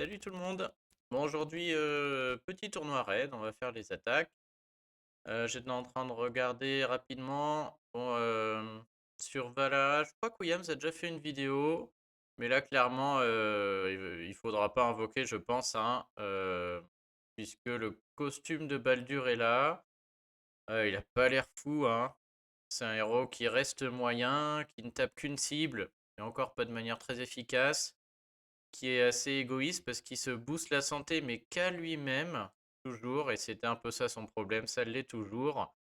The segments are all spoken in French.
Salut tout le monde. Bon, aujourd'hui, petit tournoi raid, on va faire les attaques. J'étais en train de regarder rapidement. Bon, sur Valhalla, je crois que Williams a déjà fait une vidéo. Mais là, clairement, il faudra pas invoquer, je pense, hein, puisque le costume de Baldur est là. Il a pas l'air fou, hein. C'est un héros qui reste moyen, qui ne tape qu'une cible, et encore pas de manière très efficace, qui est assez égoïste parce qu'il se booste la santé, mais qu'à lui-même, toujours, et c'était un peu ça son problème, ça l'est toujours.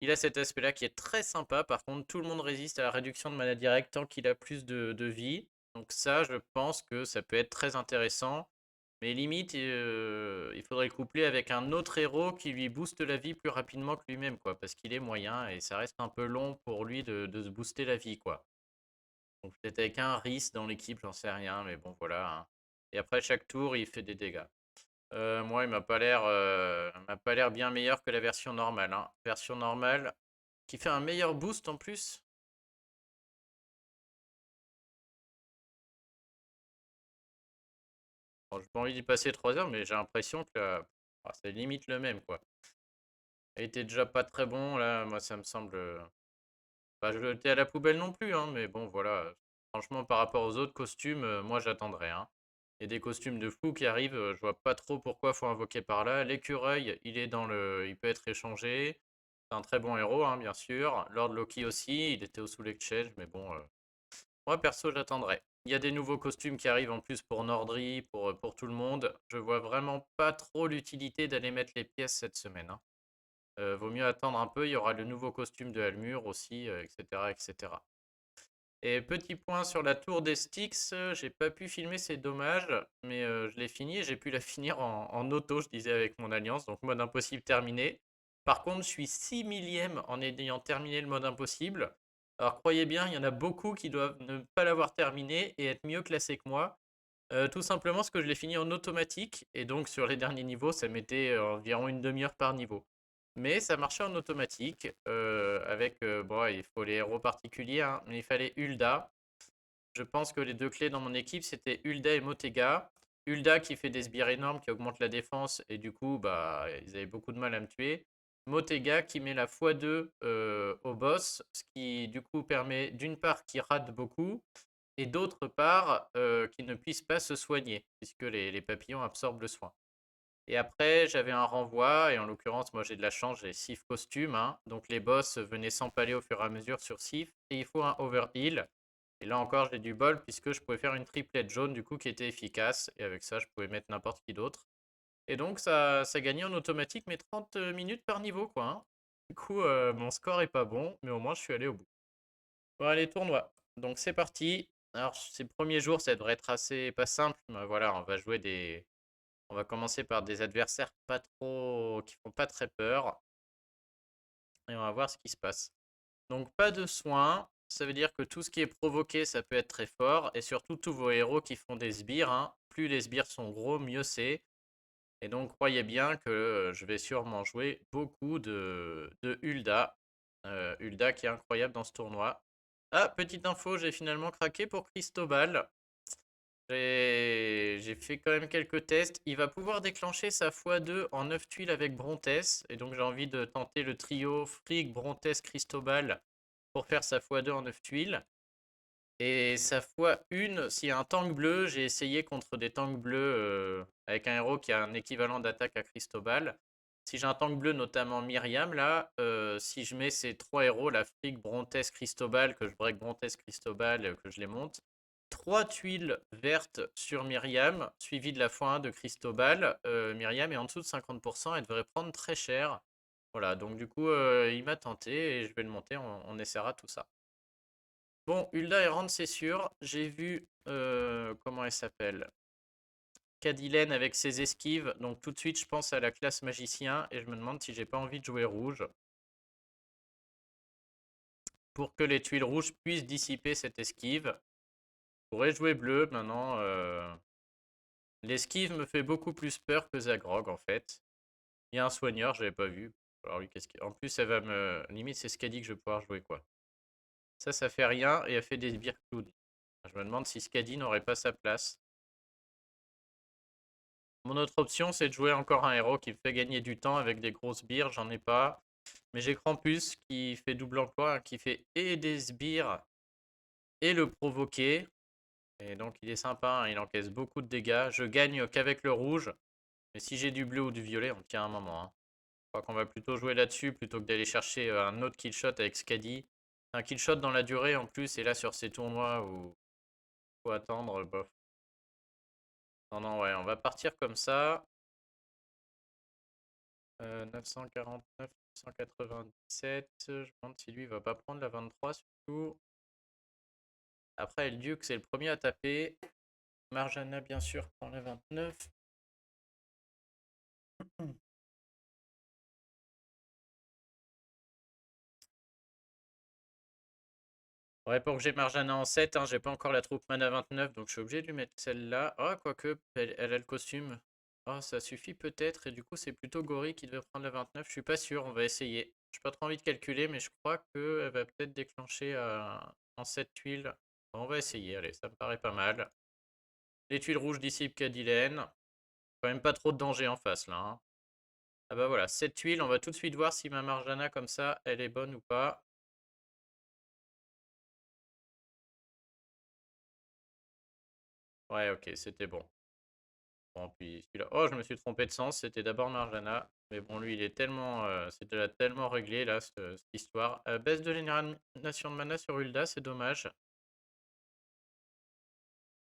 Il a cet aspect-là qui est très sympa, par contre, tout le monde résiste à la réduction de mana directe tant qu'il a plus de vie. Donc ça, je pense que ça peut être très intéressant. Mais limite, il faudrait le coupler avec un autre héros qui lui booste la vie plus rapidement que lui-même, quoi, parce qu'il est moyen et ça reste un peu long pour lui de se booster la vie, quoi. Donc peut-être avec un Rhys dans l'équipe, j'en sais rien, mais bon voilà, hein. Et après chaque tour, il fait des dégâts. Moi, il m'a pas l'air bien meilleur que la version normale, hein. Version normale qui fait un meilleur boost en plus. Bon, j'ai pas envie d'y passer 3 heures, mais j'ai l'impression que c'est limite le même, quoi. Il était déjà pas très bon, là, moi ça me semble pas jeté à la poubelle non plus, hein, mais bon voilà. Franchement, par rapport aux autres costumes, moi j'attendrai, hein. Il y a des costumes de fou qui arrivent, je vois pas trop pourquoi faut invoquer par là. L'écureuil, il peut être échangé. C'est un très bon héros, hein, bien sûr. Lord Loki aussi, il était au Soul Exchange, mais bon, moi perso j'attendrai. Il y a des nouveaux costumes qui arrivent en plus pour Nordry, pour tout le monde. Je vois vraiment pas trop l'utilité d'aller mettre les pièces cette semaine, hein. Vaut mieux attendre un peu, il y aura le nouveau costume de Almur aussi, etc., etc. Et petit point sur la tour des Styx, j'ai pas pu filmer, c'est dommage, mais je l'ai fini et j'ai pu la finir en auto, je disais avec mon alliance, donc mode impossible terminé. Par contre, je suis 6 millième en ayant terminé le mode impossible. Alors croyez bien, il y en a beaucoup qui doivent ne pas l'avoir terminé et être mieux classés que moi. Tout simplement parce que je l'ai fini en automatique et donc sur les derniers niveaux, ça mettait environ une demi-heure par niveau. Mais ça marchait en automatique avec, bon, il faut les héros particuliers, hein, mais il fallait Hulda. Je pense que les deux clés dans mon équipe, c'était Hulda et Motega. Hulda qui fait des sbires énormes, qui augmente la défense, et du coup, bah, ils avaient beaucoup de mal à me tuer. Motega qui met la x2 au boss, ce qui du coup permet d'une part qu'il rate beaucoup, et d'autre part qu'il ne puisse pas se soigner, puisque les papillons absorbent le soin. Et après, j'avais un renvoi, et en l'occurrence, moi j'ai de la chance, j'ai Sif costume, hein, donc les boss venaient s'empaler au fur et à mesure sur Sif, et il faut un overheal. Et là encore, j'ai du bol, puisque je pouvais faire une triplette jaune, du coup, qui était efficace, et avec ça, je pouvais mettre n'importe qui d'autre. Et donc, ça gagnait en automatique mes 30 minutes par niveau, quoi, hein. Du coup, mon score est pas bon, mais au moins, je suis allé au bout. Bon, allez, tournoi. Donc, c'est parti. Alors, ces premiers jours, ça devrait être assez pas simple, mais voilà, on va commencer par des adversaires pas trop, qui font pas très peur. Et on va voir ce qui se passe. Donc pas de soins, ça veut dire que tout ce qui est provoqué, ça peut être très fort. Et surtout tous vos héros qui font des sbires, hein. Plus les sbires sont gros, mieux c'est. Et donc croyez bien que je vais sûrement jouer beaucoup de Hulda. Hulda qui est incroyable dans ce tournoi. Ah, petite info, j'ai finalement craqué pour Cristobal. J'ai fait quand même quelques tests. Il va pouvoir déclencher sa x2 en 9 tuiles avec Brontès. Et donc j'ai envie de tenter le trio Frigg, Brontès, Cristobal pour faire sa x2 en 9 tuiles. Et sa x1, s'il y a un tank bleu, j'ai essayé contre des tanks bleus avec un héros qui a un équivalent d'attaque à Cristobal. Si j'ai un tank bleu, notamment Myriam, là, si je mets ces trois héros, la Frigg, Brontès, Cristobal, que je break Brontès, Cristobal, que je les monte, 3 tuiles vertes sur Myriam, suivi de la x1 de Cristobal. Myriam est en dessous de 50%, elle devrait prendre très cher. Voilà, donc du coup, il m'a tenté et je vais le monter, on essaiera tout ça. Bon, Hulda errante, c'est sûr. J'ai vu, comment elle s'appelle? Cadilène avec ses esquives. Donc tout de suite, je pense à la classe magicien et je me demande si j'ai pas envie de jouer rouge. Pour que les tuiles rouges puissent dissiper cette esquive. Je pourrais jouer bleu maintenant. L'esquive me fait beaucoup plus peur que Zagrog en fait. Il y a un soigneur, je l'avais pas vu. Alors lui, en plus, elle va me. Limite, c'est Skadi que je vais pouvoir jouer quoi. Ça fait rien et elle fait des sbires clowns. Je me demande si Skadi n'aurait pas sa place. Mon autre option, c'est de jouer encore un héros qui me fait gagner du temps avec des grosses sbires. J'en ai pas. Mais j'ai Krampus qui fait double emploi, qui fait et des sbires et le provoquer. Et donc il est sympa, hein, il encaisse beaucoup de dégâts. Je gagne qu'avec le rouge. Mais si j'ai du bleu ou du violet, on tient un moment, hein. Je crois qu'on va plutôt jouer là-dessus plutôt que d'aller chercher un autre killshot avec Skadi. Un killshot dans la durée en plus, et là sur ces tournois où il faut attendre, bof. Non, non, ouais, on va partir comme ça. 949, 997. Je me demande si lui va pas prendre la 23 surtout. Après, El Duke, c'est le premier à taper. Marjana, bien sûr, prend la 29. Ouais, pour que j'ai Marjana en 7, hein, j'ai pas encore la troupe mana 29, donc je suis obligé de lui mettre celle-là. Oh, quoique, elle a le costume. Oh, ça suffit peut-être, et du coup, c'est plutôt Gori qui devait prendre la 29. Je suis pas sûr, on va essayer. J'ai pas trop envie de calculer, mais je crois qu'elle va peut-être déclencher en 7 tuiles. Bon, on va essayer, allez, ça me paraît pas mal. Les tuiles rouges dissipent Kadilène. Quand même pas trop de danger en face, là, hein. Ah bah voilà, 7 tuiles, on va tout de suite voir si ma Marjana, comme ça, elle est bonne ou pas. Ouais, ok, c'était bon. Bon, puis celui-là. Oh, je me suis trompé de sens. C'était d'abord Marjana. Mais bon, lui, il est tellement. C'était là tellement réglé, là, cette histoire. Baisse de génération de mana sur Hulda, c'est dommage.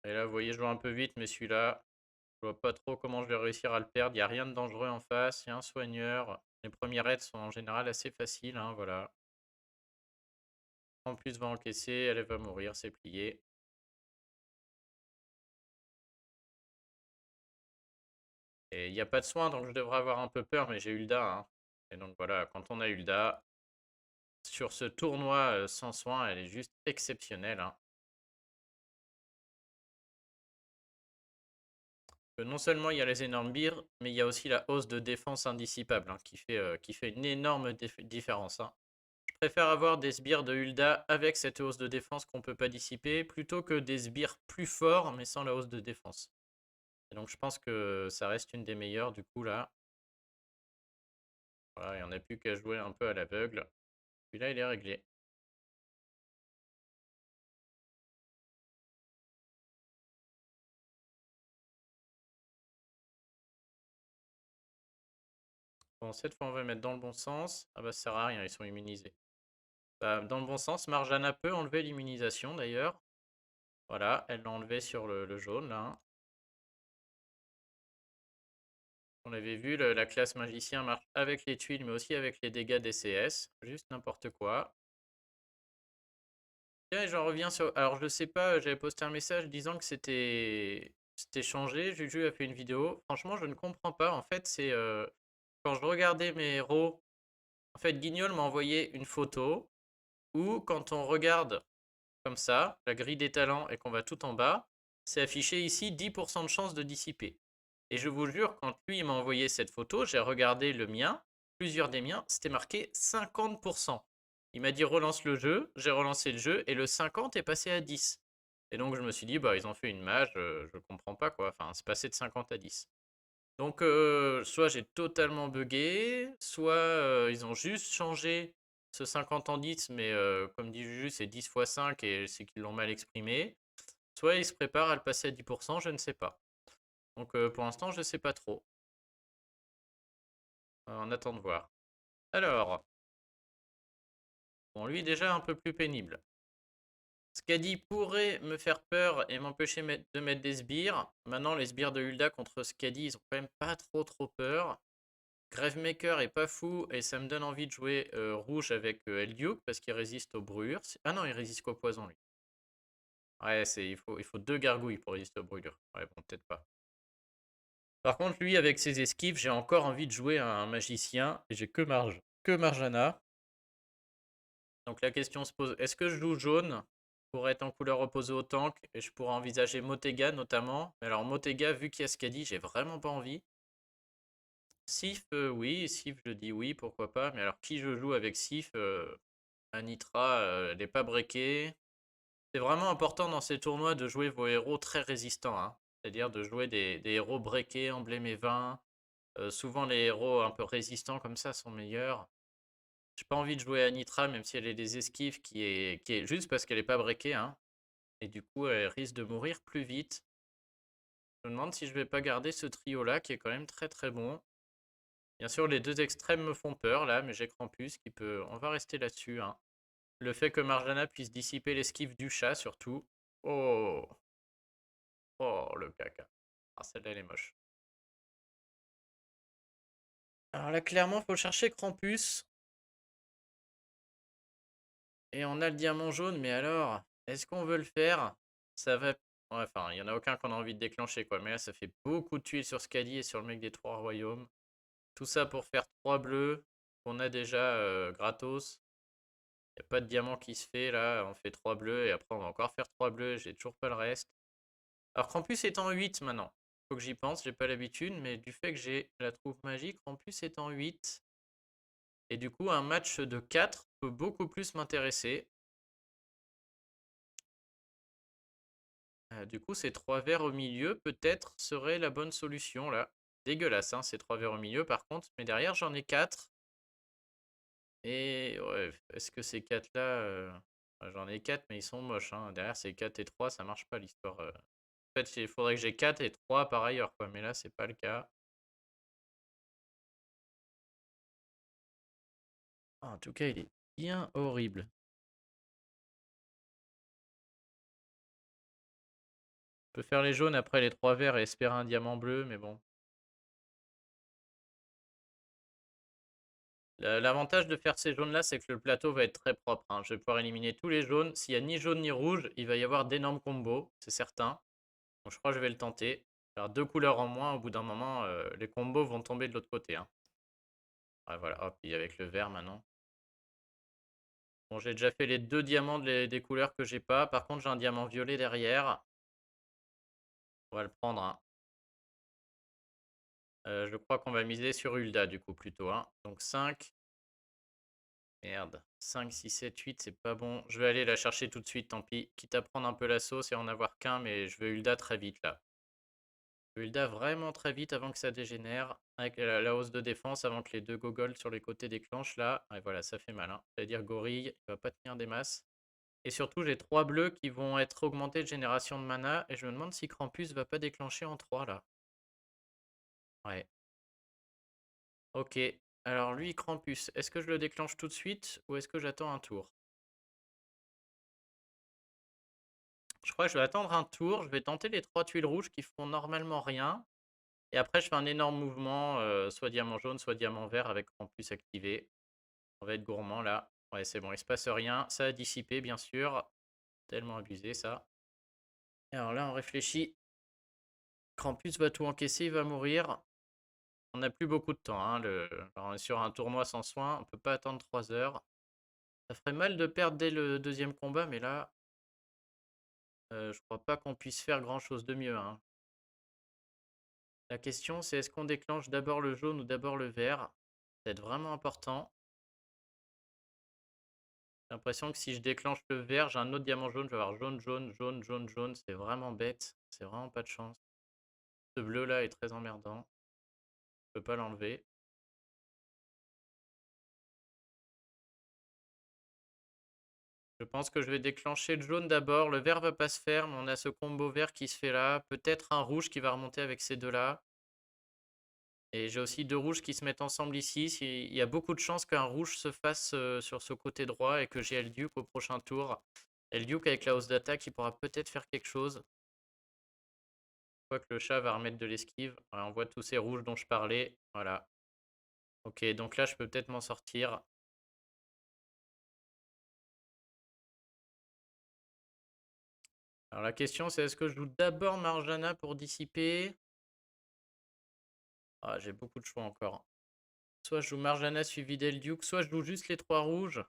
Et là, vous voyez, je vois un peu vite, mais celui-là, je vois pas trop comment je vais réussir à le perdre. Il n'y a rien de dangereux en face. Il y a un soigneur. Les premiers raids sont en général assez faciles, hein, voilà. En plus, va encaisser. Elle va mourir, c'est plié. Et il n'y a pas de soin, donc je devrais avoir un peu peur, mais j'ai Hulda, hein. Et donc voilà, quand on a Hulda, sur ce tournoi sans soin, elle est juste exceptionnelle, hein. Non seulement il y a les énormes birs, mais il y a aussi la hausse de défense indissipable, hein, qui fait une énorme différence, hein. Je préfère avoir des sbires de Hulda avec cette hausse de défense qu'on ne peut pas dissiper, plutôt que des sbires plus forts, mais sans la hausse de défense. Et donc je pense que ça reste une des meilleures, du coup, là. Voilà, il n'y en a plus qu'à jouer un peu à l'aveugle. Puis là, il est réglé. Bon, cette fois, on va mettre dans le bon sens. Ah bah, ça sert à rien, ils sont immunisés. Bah, dans le bon sens, Marjana peut enlever l'immunisation, d'ailleurs. Voilà, elle l'a enlevé sur le jaune, là. On avait vu, la classe magicien marche avec les tuiles, mais aussi avec les dégâts DCS. Juste n'importe quoi. Tiens, et j'en reviens sur... Alors, je sais pas, j'avais posté un message disant que c'était changé. Juju a fait une vidéo. Franchement, je ne comprends pas. En fait, c'est... quand je regardais mes héros... En fait, Guignol m'a envoyé une photo où, quand on regarde comme ça, la grille des talents, et qu'on va tout en bas, c'est affiché ici 10% de chance de dissiper. Et je vous jure, quand lui il m'a envoyé cette photo, j'ai regardé le mien, plusieurs des miens, c'était marqué 50%. Il m'a dit relance le jeu, j'ai relancé le jeu, et le 50 est passé à 10. Et donc je me suis dit, bah ils ont fait une mage, je comprends pas quoi, enfin c'est passé de 50 à 10. Donc soit j'ai totalement bugué, soit ils ont juste changé ce 50 en 10, mais comme dit Juju, c'est 10 fois 5 et c'est qu'ils l'ont mal exprimé. Soit ils se préparent à le passer à 10%, je ne sais pas. Donc pour l'instant, je ne sais pas trop. On attend de voir. Alors, bon, lui déjà un peu plus pénible. Skadi pourrait me faire peur et m'empêcher de mettre des sbires. Maintenant, les sbires de Hulda contre Skadi, ils ont quand même pas trop peur. Gravemaker est pas fou et ça me donne envie de jouer rouge avec Elduke parce qu'il résiste aux brûlures. Ah non, il résiste qu'au poison lui. Ouais, il faut deux gargouilles pour résister aux brûlures. Ouais, bon, peut-être pas. Par contre, lui, avec ses esquives, j'ai encore envie de jouer un magicien et j'ai que Marjana. Donc la question se pose, est-ce que je joue jaune pour être en couleur opposée au tank et je pourrais envisager Motega notamment. Mais alors Motega, vu qu'il y a Skadi, j'ai vraiment pas envie. Sif, oui, Sif, je dis oui, pourquoi pas. Mais alors qui je joue avec Sif Anitra, elle n'est pas breakée. C'est vraiment important dans ces tournois de jouer vos héros très résistants, hein. C'est-à-dire de jouer des héros breakés, emblémés 20. Souvent les héros un peu résistants comme ça sont meilleurs. J'ai pas envie de jouer Anitra même si elle a des esquives qui est juste parce qu'elle est pas breakée, hein. Et du coup elle risque de mourir plus vite. Je me demande si je vais pas garder ce trio là qui est quand même très très bon. Bien sûr les deux extrêmes me font peur là, mais j'ai Krampus qui peut. On va rester là-dessus, hein. Le fait que Marjana puisse dissiper l'esquive du chat surtout. Oh. Oh le caca. Ah celle-là elle est moche. Alors là clairement faut chercher Krampus. Et on a le diamant jaune, mais alors, est-ce qu'on veut le faire? Ça va. Ouais, enfin, il n'y en a aucun qu'on a envie de déclencher, quoi. Mais là, ça fait beaucoup de tuiles sur Scali et sur le mec des trois royaumes. Tout ça pour faire 3 bleus qu'on a déjà gratos. Il n'y a pas de diamant qui se fait, là. On fait 3 bleus et après, on va encore faire 3 bleus. J'ai toujours pas le reste. Alors, Krampus est en 8 maintenant. Faut que j'y pense, j'ai pas l'habitude, mais du fait que j'ai la trouve magique, Krampus est en 8. Et du coup, un match de 4 peut beaucoup plus m'intéresser. Du coup, ces 3 verres au milieu, peut-être, seraient la bonne solution, là. Dégueulasse, hein, ces 3 verres au milieu, par contre. Mais derrière, j'en ai 4. Et ouais, est-ce que ces 4-là... j'en ai 4, mais ils sont moches, hein. Derrière, ces 4 et 3, ça marche pas, l'histoire. En fait, il faudrait que j'ai 4 et 3 par ailleurs, quoi. Mais là, c'est pas le cas. Ah, en tout cas, il est bien horrible. Je peux faire les jaunes après les 3 verres et espérer un diamant bleu, mais bon. L'avantage de faire ces jaunes là, c'est que le plateau va être très propre, hein. Je vais pouvoir éliminer tous les jaunes. S'il n'y a ni jaune ni rouge, il va y avoir d'énormes combos, c'est certain. Donc je crois que je vais le tenter. Faire 2 couleurs en moins, au bout d'un moment, les combos vont tomber de l'autre côté, hein. Ouais, voilà, hop, et avec le vert maintenant. Bon, j'ai déjà fait les 2 diamants des couleurs que j'ai pas. Par contre, j'ai un diamant violet derrière. On va le prendre, hein. Je crois qu'on va miser sur Hulda, du coup, plutôt, hein. Donc 5. Merde. 5, 6, 7, 8, c'est pas bon. Je vais aller la chercher tout de suite, tant pis. Quitte à prendre un peu la sauce et en avoir qu'un, mais je veux Hulda très vite là. Je veux Hulda vraiment très vite avant que ça dégénère. Avec la hausse de défense, avant que les 2 gogoles sur les côtés déclenchent là. Et voilà, ça fait mal, hein. C'est-à-dire gorille, il va pas tenir des masses. Et surtout, j'ai 3 bleus qui vont être augmentés de génération de mana. Et je me demande si Krampus va pas déclencher en 3 là. Ouais. Ok. Alors lui, Krampus, est-ce que je le déclenche tout de suite ou est-ce que j'attends un tour? Je crois que je vais attendre un tour. Je vais tenter les 3 tuiles rouges qui font normalement rien. Et après, je fais un énorme mouvement, soit diamant jaune, soit diamant vert avec Campus activé. On va être gourmand là. Ouais, c'est bon, il se passe rien. Ça a dissipé, bien sûr. Tellement abusé, ça. Et alors là, on réfléchit. Krampus va tout encaisser, il va mourir. On n'a plus beaucoup de temps, hein. Alors, on est sur un tournoi sans soin. On peut pas attendre 3 heures. Ça ferait mal de perdre dès le deuxième combat, mais là, je crois pas qu'on puisse faire grand chose de mieux, hein. La question, c'est est-ce qu'on déclenche d'abord le jaune ou d'abord le vert? C'est vraiment important. J'ai l'impression que si je déclenche le vert, j'ai un autre diamant jaune, je vais avoir jaune, jaune, jaune, jaune, jaune. C'est vraiment bête. C'est vraiment pas de chance. Ce bleu là est très emmerdant. Je peux pas l'enlever. Je pense que je vais déclencher le jaune d'abord. Le vert va pas se faire, mais on a ce combo vert qui se fait là. Peut-être un rouge qui va remonter avec ces deux là. Et j'ai aussi 2 rouges qui se mettent ensemble ici. Il y a beaucoup de chances qu'un rouge se fasse sur ce côté droit et que j'ai Elduke au prochain tour. Elduke avec la hausse d'attaque, il pourra peut-être faire quelque chose. Je crois que le chat va remettre de l'esquive. Ouais, on voit tous ces rouges dont je parlais. Voilà. Ok, donc là, je peux peut-être m'en sortir. Alors la question, c'est est-ce que je joue d'abord Marjana pour dissiper? Ah, j'ai beaucoup de choix encore. Soit je joue Marjana suivi d'Elduke, soit je joue juste les 3 rouges.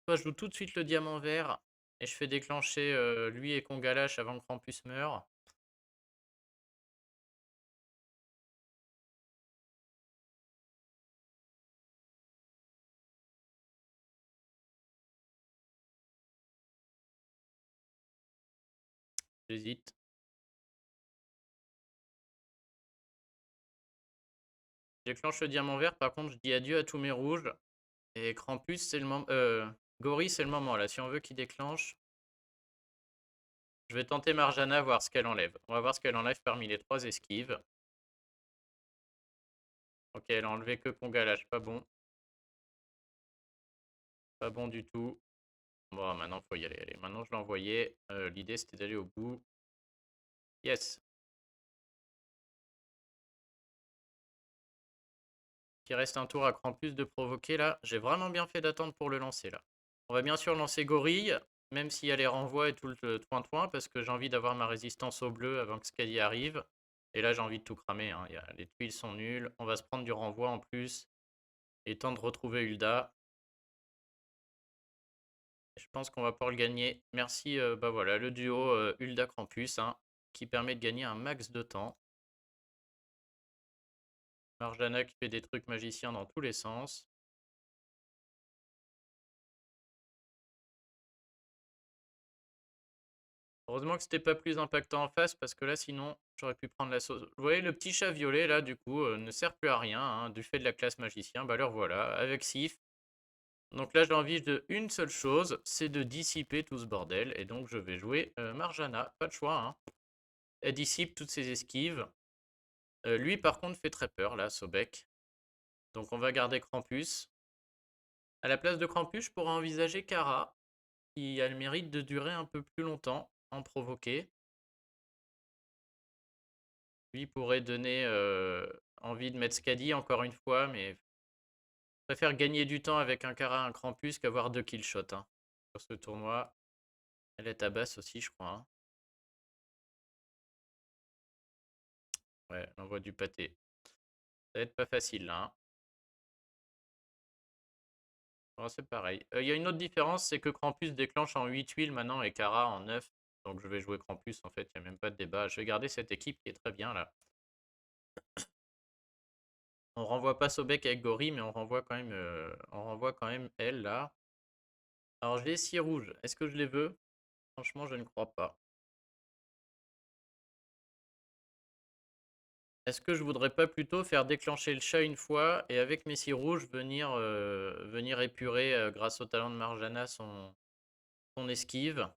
Soit je joue tout de suite le diamant vert et je fais déclencher lui et Kongalash avant que Krampus meure. J'hésite. Déclenche le diamant vert, par contre, je dis adieu à tous mes rouges. Et Krampus, c'est le moment. Gorille, c'est le moment là. Si on veut qu'il déclenche, je vais tenter Marjana, voir ce qu'elle enlève. On va voir ce qu'elle enlève parmi les 3 esquives. Ok, elle a enlevé que Congalage, pas bon. Pas bon du tout. Bon, maintenant, faut y aller. Allez, maintenant, je l'ai envoyé. L'idée, c'était d'aller au bout. Yes. Il reste un tour à Krampus de provoquer là. J'ai vraiment bien fait d'attendre pour le lancer là. On va bien sûr lancer Gorille, même s'il y a les renvois et tout le toin-toin, parce que j'ai envie d'avoir ma résistance au bleu avant que Scali arrive. Et là, j'ai envie de tout cramer. Hein. Les tuiles sont nulles. On va se prendre du renvoi en plus. Et temps de retrouver Hulda. Je pense qu'on va pouvoir le gagner. Merci, bah voilà, le duo Hulda Krampus, hein, qui permet de gagner un max de temps. Marjana qui fait des trucs magiciens dans tous les sens. Heureusement que c'était pas plus impactant en face, parce que là, sinon, j'aurais pu prendre la sauce. Vous voyez, le petit chat violet, là, du coup, ne sert plus à rien, hein, du fait de la classe magicien. Bah alors voilà, avec Sif. Donc là, j'ai envie de une seule chose, c'est de dissiper tout ce bordel. Et donc, je vais jouer Marjana. Pas de choix, hein. Elle dissipe toutes ses esquives. Lui, par contre, fait très peur, là, Sobek. Donc, on va garder Krampus. À la place de Krampus, je pourrais envisager Kara, qui a le mérite de durer un peu plus longtemps, en provoquer. Lui pourrait donner envie de mettre Skadi encore une fois, mais je préfère gagner du temps avec un Kara, un Krampus qu'avoir 2 killshots hein, sur ce tournoi. Elle est à basse aussi, je crois. Hein. Ouais, elle envoie du pâté. Ça va être pas facile là. Hein. Bon, c'est pareil. Il y a une autre différence, c'est que Krampus déclenche en 8 tuiles maintenant et Kara en 9. Donc je vais jouer Krampus en fait, il n'y a même pas de débat. Je vais garder cette équipe qui est très bien là. On renvoie pas Sobek avec Gori, mais on renvoie quand même elle là. Alors j'ai 6 rouges. Est-ce que je les veux? Franchement, je ne crois pas. Est-ce que je voudrais pas plutôt faire déclencher le chat une fois et avec mes 6 rouges venir épurer grâce au talent de Marjana son esquive?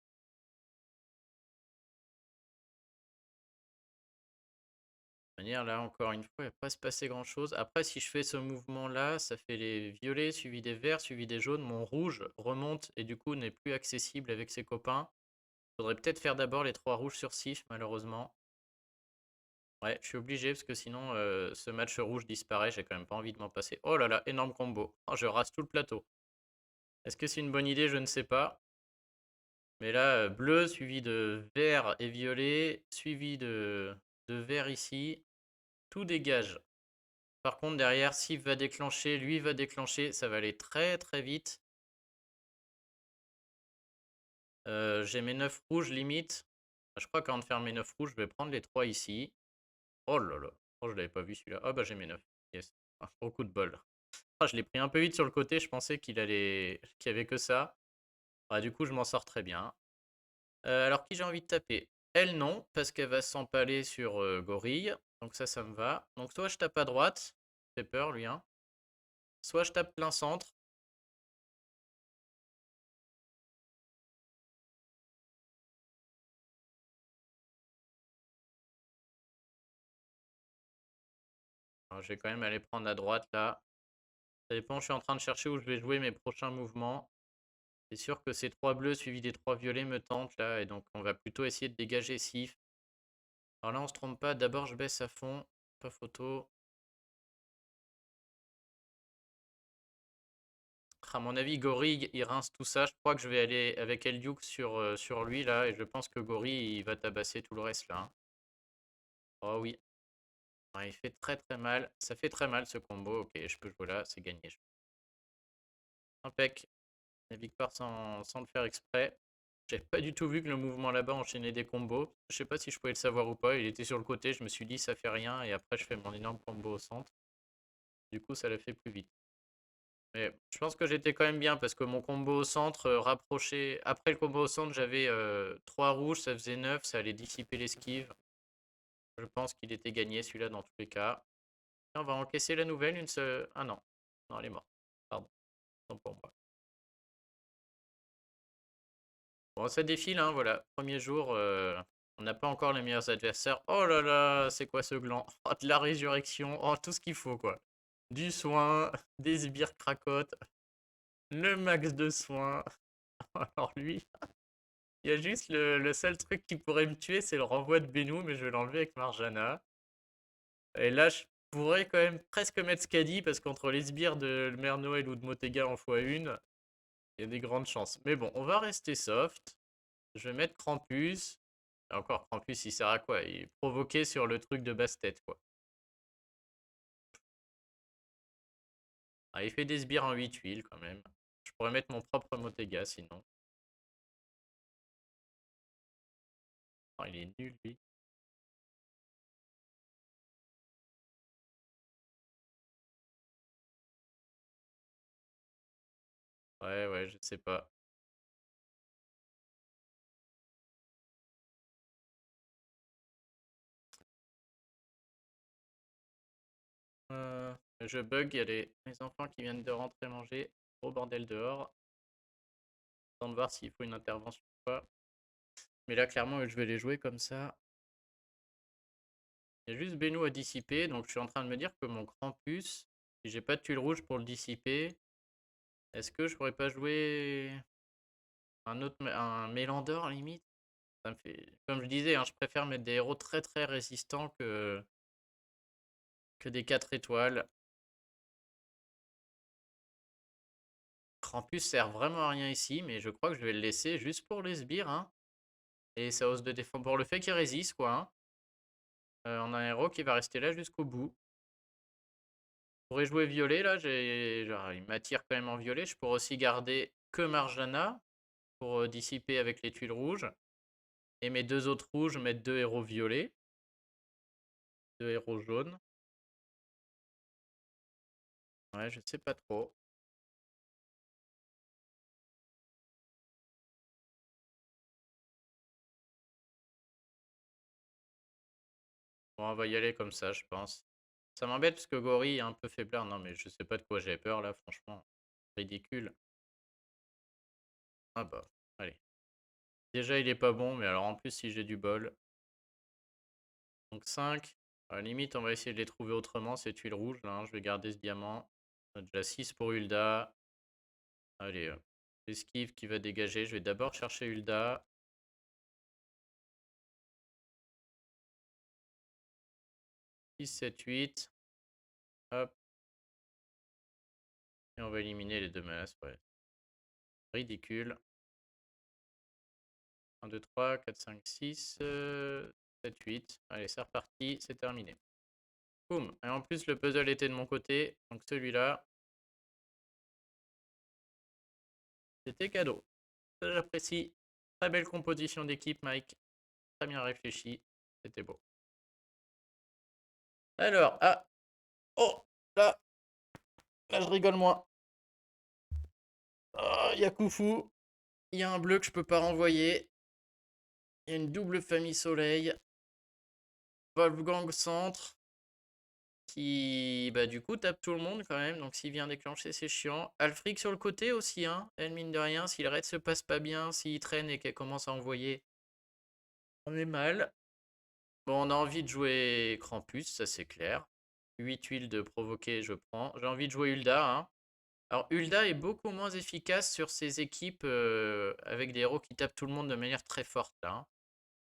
De manière là encore une fois, il ne va pas se passer grand chose. Après, si je fais ce mouvement là, ça fait les violets, suivi des verts, suivi des jaunes. Mon rouge remonte et du coup n'est plus accessible avec ses copains. Faudrait peut-être faire d'abord les 3 rouges sur Sif, malheureusement. Ouais, je suis obligé parce que sinon ce match rouge disparaît. J'ai quand même pas envie de m'en passer. Oh là là, énorme combo. Oh, je rase tout le plateau. Est-ce que c'est une bonne idée? Je ne sais pas. Mais là, bleu suivi de vert et violet, suivi de vert ici. Tout dégage. Par contre, derrière, Sif va déclencher, lui va déclencher. Ça va aller très très vite. J'ai mes 9 rouges limite. Je crois qu'avant de faire mes 9 rouges, je vais prendre les 3 ici. Oh là là. Oh, je l'avais pas vu celui-là. Ah bah j'ai mes 9. Yes. Ah, beaucoup de bol. Ah, je l'ai pris un peu vite sur le côté. Je pensais qu'il y avait que ça. Ah, du coup, je m'en sors très bien. Alors, qui j'ai envie de taper? Elle, non, parce qu'elle va s'empaler sur Gorille. Donc ça me va. Donc soit je tape à droite. Fait peur, lui, hein. Soit je tape plein centre. Alors, je vais quand même aller prendre à droite, là. Ça dépend, je suis en train de chercher où je vais jouer mes prochains mouvements. C'est sûr que ces 3 bleus suivis des 3 violets me tentent, là. Et donc, on va plutôt essayer de dégager Sif. Alors là, on se trompe pas. D'abord, je baisse à fond. Pas photo. À mon avis, Gorille, il rince tout ça. Je crois que je vais aller avec Elduke sur lui, là. Et je pense que Gorille, il va tabasser tout le reste, là. Hein. Oh oui. Ouais, il fait très très mal. Ça fait très mal, ce combo. Ok, je peux jouer là. C'est gagné. Impec. La victoire sans le faire exprès. J'avais pas du tout vu que le mouvement là-bas enchaînait des combos. Je sais pas si je pouvais le savoir ou pas. Il était sur le côté. Je me suis dit, ça fait rien. Et après, je fais mon énorme combo au centre. Du coup, ça l'a fait plus vite. Mais je pense que j'étais quand même bien parce que mon combo au centre rapproché. Après le combo au centre, j'avais 3 rouges, ça faisait 9, ça allait dissiper l'esquive. Je pense qu'il était gagné celui-là dans tous les cas. On va encaisser la nouvelle une seule. Ah non. Non, elle est morte. Pardon. Non pour moi. Bon, ça défile, hein, voilà. Premier jour, on n'a pas encore les meilleurs adversaires. Oh là là, c'est quoi ce gland? Oh, de la résurrection. Oh, tout ce qu'il faut, quoi. Du soin, des sbires cracottes, le max de soins. Alors lui, il y a juste le seul truc qui pourrait me tuer, c'est le renvoi de Benou, mais je vais l'enlever avec Marjana. Et là, je pourrais quand même presque mettre Skadi, parce qu'entre les sbires de Mère Noël ou de Motega en x1, il y a des grandes chances. Mais bon, on va rester soft. Je vais mettre Krampus. Et encore, Krampus, il sert à quoi? Il est provoqué sur le truc de basse-tête, quoi. Ah, il fait des sbires en 8 huiles, quand même. Je pourrais mettre mon propre Motega, sinon. Oh, il est nul, lui. Ouais, ouais, je sais pas. Je bug, il y a les enfants qui viennent de rentrer manger. Gros bordel dehors. Attends de voir s'il faut une intervention ou pas. Mais là, clairement, je vais les jouer comme ça. Il y a juste Benou à dissiper, donc je suis en train de me dire que mon Krampus, si j'ai pas de tuile rouge pour le dissiper, est-ce que je pourrais pas jouer un Mélandor limite? Ça me fait... Comme je disais, hein, je préfère mettre des héros très très résistants que des 4 étoiles. Krampus sert vraiment à rien ici, mais je crois que je vais le laisser juste pour les sbires, hein. Et ça hausse de défense pour le fait qu'il résiste, quoi, hein. On a un héros qui va rester là jusqu'au bout. Je pourrais jouer violet là, genre, il m'attire quand même en violet. Je pourrais aussi garder que Marjana pour dissiper avec les tuiles rouges. Et mes deux autres rouges, mettre deux héros violets, deux héros jaunes. Ouais, je sais pas trop. Bon, on va y aller comme ça, je pense. Ça m'embête parce que Gori est un peu faiblard. Non, mais je sais pas de quoi j'ai peur là, franchement. Ridicule. Ah bah, allez. Déjà, il est pas bon, mais alors en plus, si j'ai du bol. Donc 5. À la limite, on va essayer de les trouver autrement, ces tuiles rouges là, hein. Je vais garder ce diamant. On a déjà 6 pour Hulda. Allez, esquive qui va dégager. Je vais d'abord chercher Hulda. 6, 7, 8. Hop. Et on va éliminer les deux menaces, ouais. Ridicule. 1, 2, 3, 4, 5, 6, 7, 8. Allez, c'est reparti, c'est terminé. Boum. Et en plus, le puzzle était de mon côté. Donc celui-là, c'était cadeau. Ça, j'apprécie. Très belle composition d'équipe, Mike. Très bien réfléchi. C'était beau. Alors, ah. Oh, là. Là, je rigole moins. Oh, il y a Koufou. Il y a un bleu que je peux pas renvoyer. Il y a une double famille soleil. Wolfgang centre. Qui, bah, du coup, tape tout le monde quand même. Donc, s'il vient déclencher, c'est chiant. Alfric sur le côté aussi, hein. Elle, mine de rien, si le raid se passe pas bien, s'il traîne et qu'elle commence à envoyer, on est mal. Bon, on a envie de jouer Krampus, ça c'est clair. 8 huiles de provoquer, je prends. J'ai envie de jouer Hulda, hein. Alors, Hulda est beaucoup moins efficace sur ses équipes avec des héros qui tapent tout le monde de manière très forte, là,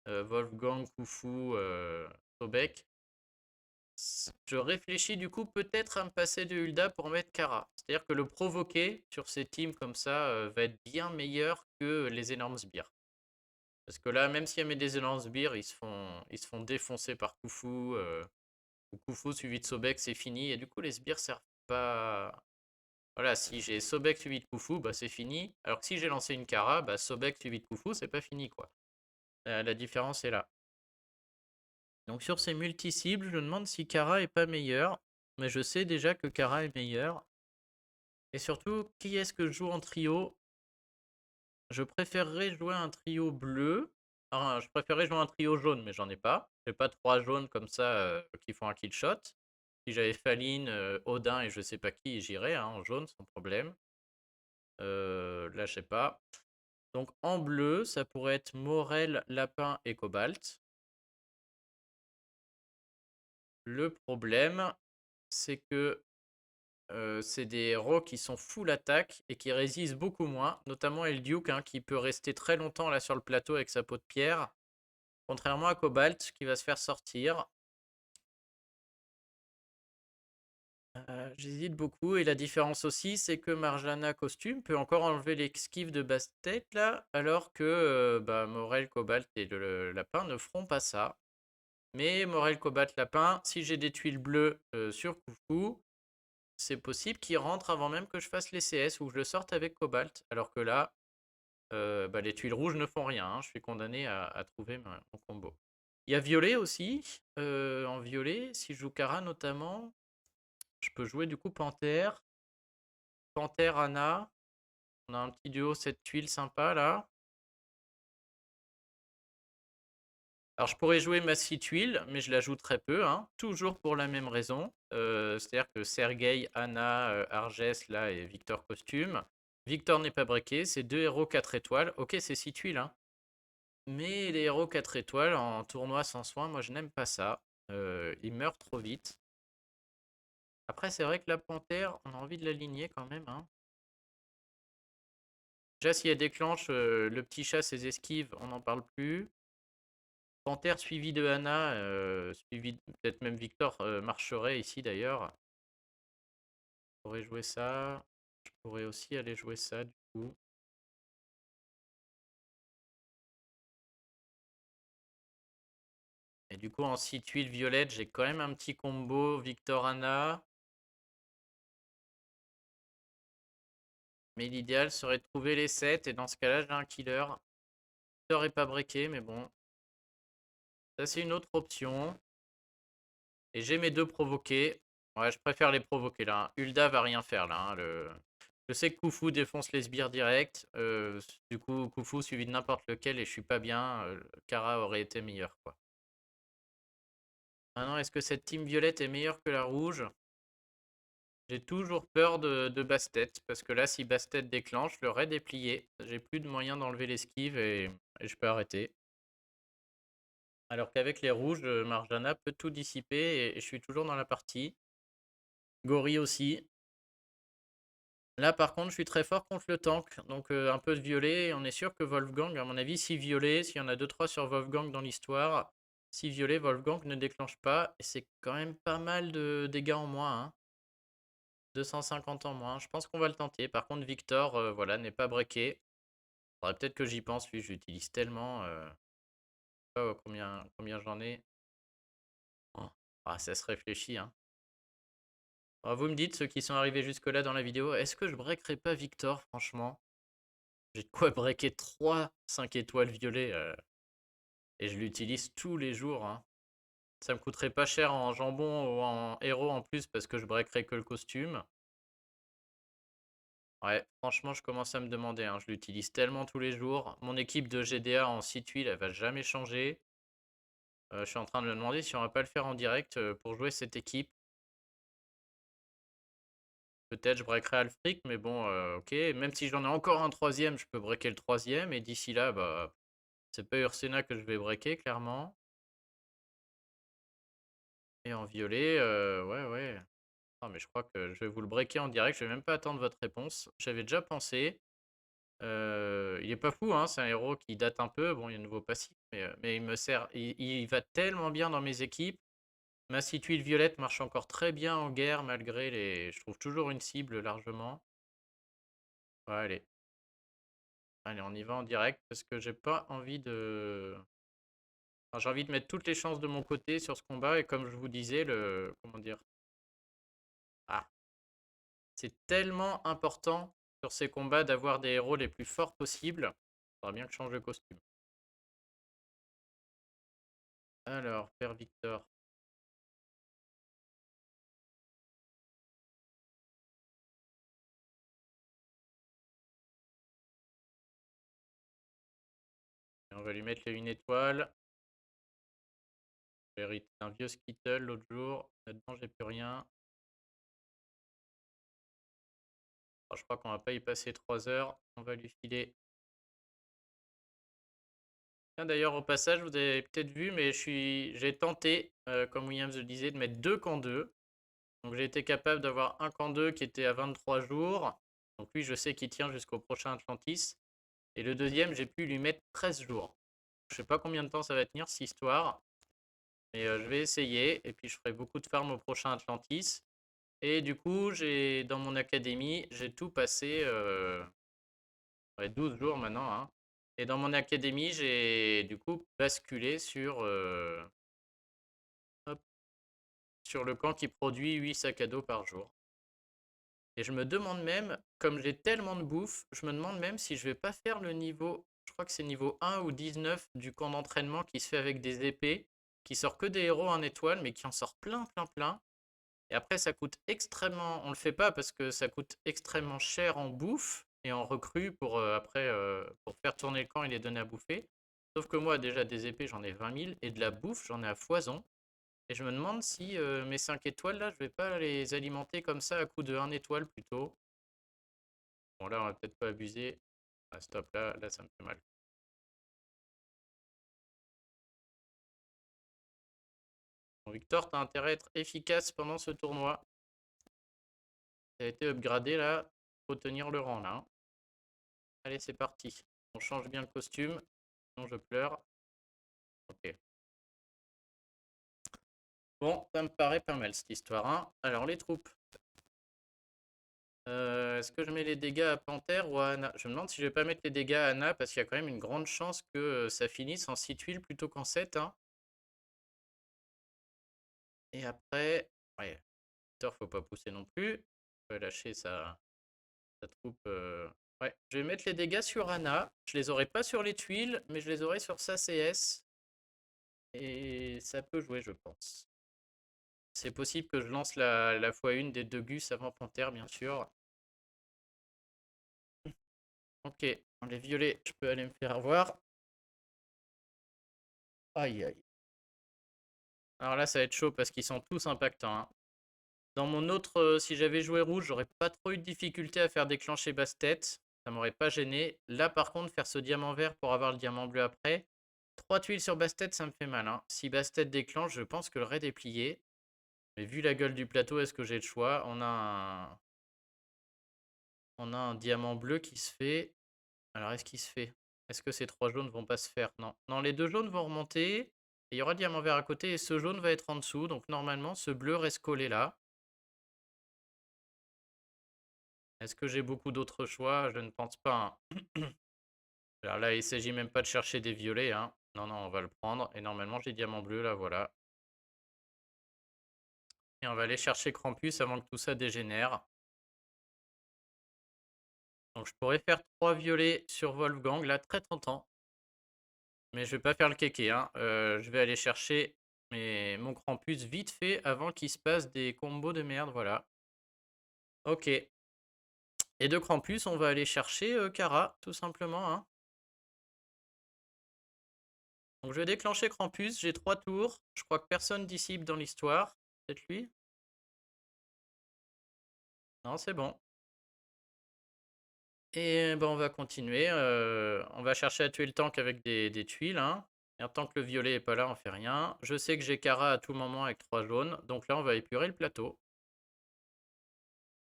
hein. Wolfgang, Khufu, Sobek. Je réfléchis du coup peut-être à me passer de Hulda pour mettre Kara. C'est-à-dire que le provoquer sur ces teams comme ça va être bien meilleur que les énormes sbires. Parce que là, même si elle met des énormes sbires, ils se font défoncer par Khufu. Ou Khufu suivi de Sobek, c'est fini. Et du coup, les sbires servent pas. Voilà, si j'ai Sobek suivi de Khufu, bah c'est fini. Alors que si j'ai lancé une Kara, bah Sobek suivi de Khufu, c'est pas fini quoi. La différence est là. Donc sur ces multi-cibles, je me demande si Kara est pas meilleure. Mais je sais déjà que Kara est meilleure. Et surtout, qui est-ce que je joue en trio? Je préférerais jouer un trio bleu. Enfin, je préférerais jouer un trio jaune, mais j'en ai pas. J'ai pas trois jaunes comme ça qui font un kill shot. Si j'avais Faline, Odin et je sais pas qui, j'irais hein, en jaune sans problème. Là, je sais pas. Donc en bleu, ça pourrait être Morel, Lapin et Cobalt. Le problème, c'est que c'est des héros qui sont full attaque et qui résistent beaucoup moins, notamment Elduke hein, qui peut rester très longtemps là sur le plateau avec sa peau de pierre, contrairement à Cobalt qui va se faire sortir. J'hésite beaucoup et la différence aussi c'est que Marjana costume peut encore enlever l'esquive de Bastet là, alors que Morel, Cobalt et le lapin ne feront pas ça. Mais Morel, Cobalt, Lapin, si j'ai des tuiles bleues sur Koukou, c'est possible qu'il rentre avant même que je fasse les CS ou que je le sorte avec Cobalt. Alors que là, les tuiles rouges ne font rien. Hein. Je suis condamné à trouver mon combo. Il y a violet aussi. En violet, si je joue Kara notamment, je peux jouer du coup Panthère. Panthère, Anna. On a un petit duo 7 tuiles sympa là. Alors je pourrais jouer ma 6 tuiles, mais je la joue très peu, hein, toujours pour la même raison. C'est-à-dire que Sergei, Anna, Arges là et Victor costume. Victor n'est pas breaké, c'est 2 héros 4 étoiles. Ok, c'est 6 tuiles, hein. Mais les héros 4 étoiles en tournoi sans soin, moi je n'aime pas ça. Ils meurent trop vite. Après, c'est vrai que la panthère, on a envie de l'aligner quand même, hein. Déjà, si elle déclenche le petit chat, ses esquives, on n'en parle plus. Panthère suivi de Anna, suivi peut-être même Victor marcherait ici d'ailleurs. Je pourrais jouer ça. Je pourrais aussi aller jouer ça du coup. Et du coup en 6 tuiles violettes, j'ai quand même un petit combo Victor Anna. Mais l'idéal serait de trouver les 7 et dans ce cas-là j'ai un killer. Victor est pas breaké mais bon. Ça c'est une autre option. Et j'ai mes deux provoqués. Ouais, je préfère les provoquer là. Hein. Hulda va rien faire là. Hein, Je sais que Koufu défonce les sbires direct. Du coup, Koufu suivi de n'importe lequel et je suis pas bien. Kara aurait été meilleur quoi. Maintenant, est-ce que cette team violette est meilleure que la rouge? J'ai toujours peur de Bastet. Parce que là, si Bastet déclenche, le raid est plié. J'ai plus de moyens d'enlever l'esquive et je peux arrêter. Alors qu'avec les rouges, Marjana peut tout dissiper et je suis toujours dans la partie. Gori aussi. Là, par contre, je suis très fort contre le tank. Donc, un peu de violet. Et on est sûr que Wolfgang, à mon avis, si violet, s'il y en a 2-3 sur Wolfgang dans l'histoire, si violet, Wolfgang ne déclenche pas. Et c'est quand même pas mal de dégâts en moins. Hein. 250 en moins. Je pense qu'on va le tenter. Par contre, Victor, voilà, n'est pas breaké. Faudrait peut-être que j'y pense. Lui, j'utilise tellement. Je sais pas combien j'en ai. Oh. Ah, ça se réfléchit. Hein. Alors, vous me dites, ceux qui sont arrivés jusque-là dans la vidéo, est-ce que je breakerai pas Victor, franchement? J'ai de quoi breaker 3 5 étoiles violet et je l'utilise tous les jours. Hein. Ça me coûterait pas cher en jambon ou en héros en plus parce que je breakerai que le costume. Ouais, franchement, je commence à me demander. Hein. Je l'utilise tellement tous les jours. Mon équipe de GDA en 6 tuiles, elle va jamais changer. Je suis en train de me demander si on va pas le faire en direct pour jouer cette équipe. Peut-être je breakerai Alfric, mais bon, ok. Même si j'en ai encore un troisième, je peux breaker le troisième. Et d'ici là, bah, c'est pas Ursena que je vais breaker, clairement. Et en violet, ouais, ouais. Non, mais je crois que je vais vous le breaker en direct. Je vais même pas attendre votre réponse. J'avais déjà pensé. Il est pas fou, hein. C'est un héros qui date un peu. Bon, il y a un nouveau passif, mais il me sert. Il va tellement bien dans mes équipes. Ma tuile violette marche encore très bien en guerre malgré les. Je trouve toujours une cible largement. Ouais, allez. Allez, on y va en direct parce que j'ai pas envie de. Enfin, j'ai envie de mettre toutes les chances de mon côté sur ce combat et comme je vous disais, le. Comment dire? Ah, c'est tellement important sur ces combats d'avoir des héros les plus forts possibles. Faudra bien que je change de costume. Alors, Père Victor. Et on va lui mettre les 1 étoile. J'ai hérité d'un vieux Skittle l'autre jour. Là-dedans, j'ai plus rien. Alors, je crois qu'on va pas y passer 3 heures. On va lui filer. Tiens, d'ailleurs, au passage, vous avez peut-être vu, mais j'ai tenté, comme Williams le disait, de mettre 2 camps 2. Donc j'ai été capable d'avoir un camp 2 qui était à 23 jours. Donc lui, je sais qu'il tient jusqu'au prochain Atlantis. Et le deuxième, j'ai pu lui mettre 13 jours. Je sais pas combien de temps ça va tenir cette histoire. Mais je vais essayer. Et puis je ferai beaucoup de farm au prochain Atlantis. Et du coup, dans mon académie, j'ai tout passé 12 jours maintenant, hein. Et dans mon académie, j'ai du coup basculé hop, sur le camp qui produit 8 sacs à dos par jour. Et je me demande même, comme j'ai tellement de bouffe, je me demande même si je vais pas faire le niveau, je crois que c'est niveau 1 ou 19 du camp d'entraînement qui se fait avec des épées, qui sort que des héros en étoile, mais qui en sort plein, plein, plein. Et après, ça coûte extrêmement, on le fait pas parce que ça coûte extrêmement cher en bouffe et en recrue pour après, pour faire tourner le camp et les donner à bouffer. Sauf que moi, déjà des épées, j'en ai 20 000 et de la bouffe, j'en ai à foison. Et je me demande si mes 5 étoiles là, je vais pas les alimenter comme ça à coup de 1 étoile plutôt. Bon là, on va peut-être pas abuser. Ah, stop, là, ça me fait mal. Bon, Victor, t'as intérêt à être efficace pendant ce tournoi. Ça a été upgradé là. Faut tenir le rang là, hein. Allez, c'est parti. On change bien le costume. Sinon, je pleure. Ok. Bon, ça me paraît pas mal cette histoire, hein. Alors, les troupes. Est-ce que je mets les dégâts à Panthère ou à Anna? Je me demande si je vais pas mettre les dégâts à Anna parce qu'il y a quand même une grande chance que ça finisse en 6 tuiles plutôt qu'en 7, hein. Et après, ouais, Victor, faut pas pousser non plus. On va lâcher sa troupe. Ouais, je vais mettre les dégâts sur Anna. Je les aurai pas sur les tuiles, mais je les aurai sur sa CS. Et ça peut jouer, je pense. C'est possible que je lance la x1 des 2 Gus avant Panthère, bien sûr. Ok, les violets, je peux aller me faire voir. Aïe aïe. Alors là, ça va être chaud parce qu'ils sont tous impactants, hein. Dans mon autre, si j'avais joué rouge, j'aurais pas trop eu de difficulté à faire déclencher Bastet. Ça m'aurait pas gêné. Là, par contre, faire ce diamant vert pour avoir le diamant bleu après. 3 tuiles sur Bastet, ça me fait mal, hein. Si Bastet déclenche, je pense que le raid est plié. Mais vu la gueule du plateau, est-ce que j'ai le choix? On a un diamant bleu qui se fait. Alors, est-ce qu'il se fait? Est-ce que ces 3 jaunes vont pas se faire? Non. Non, les 2 jaunes vont remonter. Et il y aura le diamant vert à côté et ce jaune va être en dessous. Donc, normalement, ce bleu reste collé là. Est-ce que j'ai beaucoup d'autres choix? Je ne pense pas, hein. Alors là, il s'agit même pas de chercher des violets, hein. Non, non, on va le prendre. Et normalement, j'ai diamant bleu là, voilà. Et on va aller chercher Krampus avant que tout ça dégénère. Donc je pourrais faire 3 violets sur Wolfgang, là, très tentant. Mais je vais pas faire le kéké, hein. Je vais aller chercher mon Krampus vite fait avant qu'il se passe des combos de merde, voilà. Ok. Et de Krampus, on va aller chercher Kara, tout simplement, hein. Donc je vais déclencher Krampus, j'ai 3 tours. Je crois que personne dissipe dans l'histoire. Peut-être lui? Non, c'est bon. Et ben, on va continuer. On va chercher à tuer le tank avec des tuiles, hein. Et tant que le violet est pas là, on fait rien. Je sais que j'ai Kara à tout moment avec 3 jaunes. Donc là, on va épurer le plateau.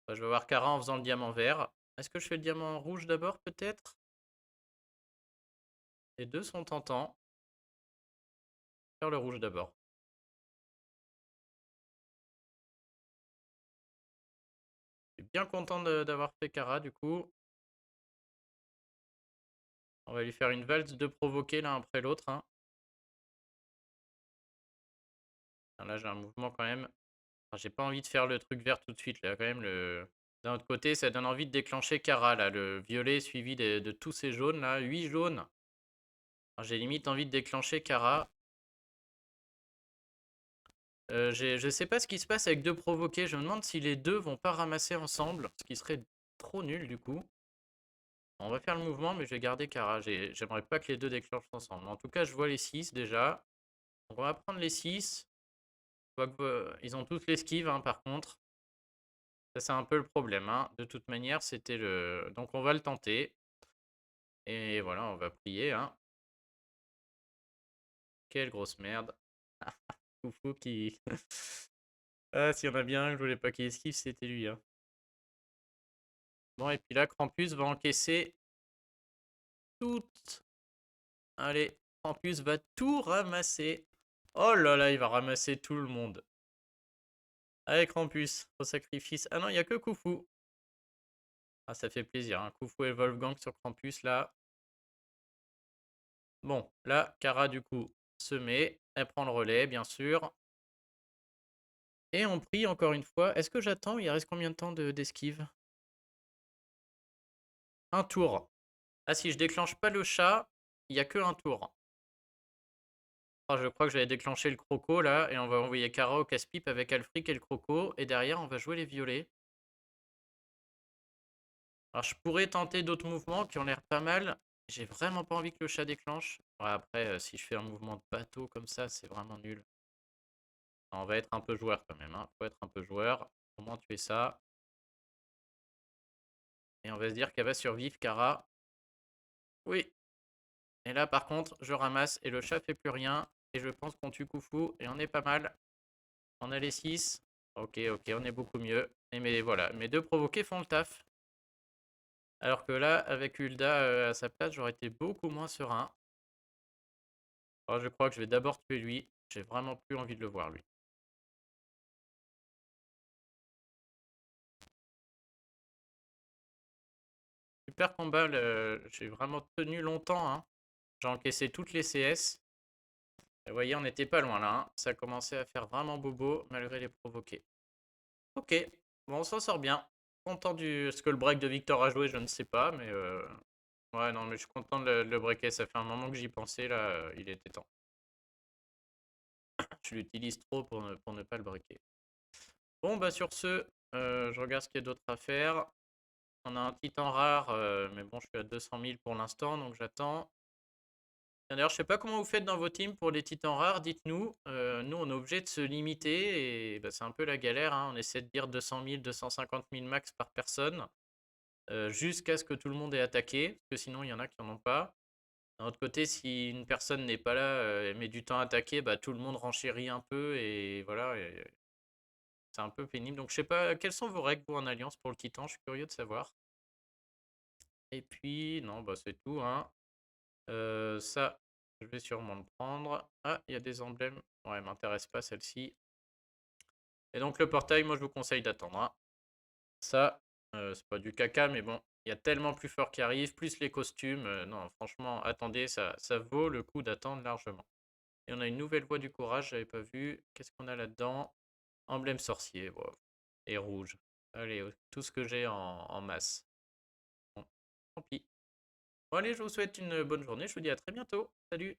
Je vais voir Kara en faisant le diamant vert. Est-ce que je fais le diamant rouge d'abord, peut-être? Les deux sont tentants. Faire le rouge d'abord. Je suis bien content d'avoir fait Kara, du coup. On va lui faire une valse de provoquer l'un après l'autre, hein. Là, j'ai un mouvement quand même. Enfin, j'ai pas envie de faire le truc vert tout de suite, là, quand même. D'un autre côté, ça donne envie de déclencher Kara, là. Le violet suivi de tous ces jaunes, là. 8 jaunes. J'ai limite envie de déclencher Kara. Je sais pas ce qui se passe avec deux provoqués. Je me demande si les deux vont pas ramasser ensemble. Ce qui serait trop nul, du coup. On va faire le mouvement, mais je vais garder Kara. J'aimerais pas que les deux déclenchent ensemble. En tout cas, je vois les 6 déjà. Donc on va prendre les 6. Je vois que, ils ont tous l'esquive, hein, par contre. Ça, c'est un peu le problème, hein. De toute manière, c'était le donc on va le tenter et voilà, on va prier, hein. Quelle grosse merde. Foufou qui ah, s'il y en a bien un que je voulais pas qu'il esquive, c'était lui, hein. Bon et puis là, Krampus va encaisser toute allez, Krampus va tout ramasser. Oh là là, il va ramasser tout le monde. Allez Krampus, au sacrifice. Ah non, il y a que Khufu. Ah, ça fait plaisir, hein. Khufu et Wolfgang sur Krampus, là. Bon, là, Kara, du coup, se met. Elle prend le relais, bien sûr. Et on prie encore une fois. Est-ce que j'attends? Il reste combien de temps d'esquive? Un tour. Ah, si je déclenche pas le chat, il n'y a que un tour. Ah, je crois que j'avais déclenché le croco, là. Et on va envoyer Kara au casse-pipe avec Alfric et le croco. Et derrière, on va jouer les violets. Alors, je pourrais tenter d'autres mouvements qui ont l'air pas mal. J'ai vraiment pas envie que le chat déclenche. Ouais, après, si je fais un mouvement de bateau comme ça, c'est vraiment nul. On va être un peu joueur quand même, hein. Faut être un peu joueur. Au moins tuer ça. Et on va se dire qu'elle va survivre, Kara. Oui. Et là, par contre, je ramasse et le chat fait plus rien. Et je pense qu'on tue Khufu et on est pas mal. On a les 6. Ok, ok, on est beaucoup mieux. Et mais voilà, mes deux provoqués font le taf. Alors que là, avec Hulda à sa place, j'aurais été beaucoup moins serein. Oh, je crois que je vais d'abord tuer lui. J'ai vraiment plus envie de le voir, lui. Super combat, j'ai vraiment tenu longtemps, hein. J'ai encaissé toutes les CS. Et vous voyez, on n'était pas loin là, hein. Ça commençait à faire vraiment bobo malgré les provoqués. Ok, bon, on s'en sort bien. Content du... Est-ce que le break de Victor a joué, je ne sais pas, mais... Ouais, non, mais je suis content de le breaker. Ça fait un moment que j'y pensais, là, il était temps. Je l'utilise trop pour ne pas le breaker. Bon, bah sur ce, je regarde ce qu'il y a d'autre à faire. On a un titan rare, mais bon, je suis à 200 000 pour l'instant, donc j'attends. D'ailleurs, je sais pas comment vous faites dans vos teams pour les titans rares, dites-nous. Nous, on est obligé de se limiter et bah, c'est un peu la galère, hein. On essaie de dire 200 000, 250 000 max par personne, jusqu'à ce que tout le monde ait attaqué, parce que sinon, il y en a qui n'en ont pas. D'un autre côté, si une personne n'est pas là et met du temps à attaquer, bah, tout le monde renchérit un peu et voilà. C'est un peu pénible. Donc, je sais pas, quelles sont vos règles, vous, en alliance pour le titan? Je suis curieux de savoir. Et puis, non, bah, c'est tout, hein. Ça, je vais sûrement le prendre. Ah, il y a des emblèmes. Ouais, m'intéresse pas celle-ci. Et donc le portail, moi je vous conseille d'attendre, hein. Ça, c'est pas du caca, mais bon, il y a tellement plus fort qui arrive, plus les costumes. Non, franchement, attendez, ça vaut le coup d'attendre largement. Et on a une nouvelle voie du courage, j'avais pas vu. Qu'est-ce qu'on a là-dedans? Emblème sorcier, wow. Et rouge. Allez, tout ce que j'ai en masse. Bon, tant pis. Bon, allez, je vous souhaite une bonne journée. Je vous dis à très bientôt. Salut!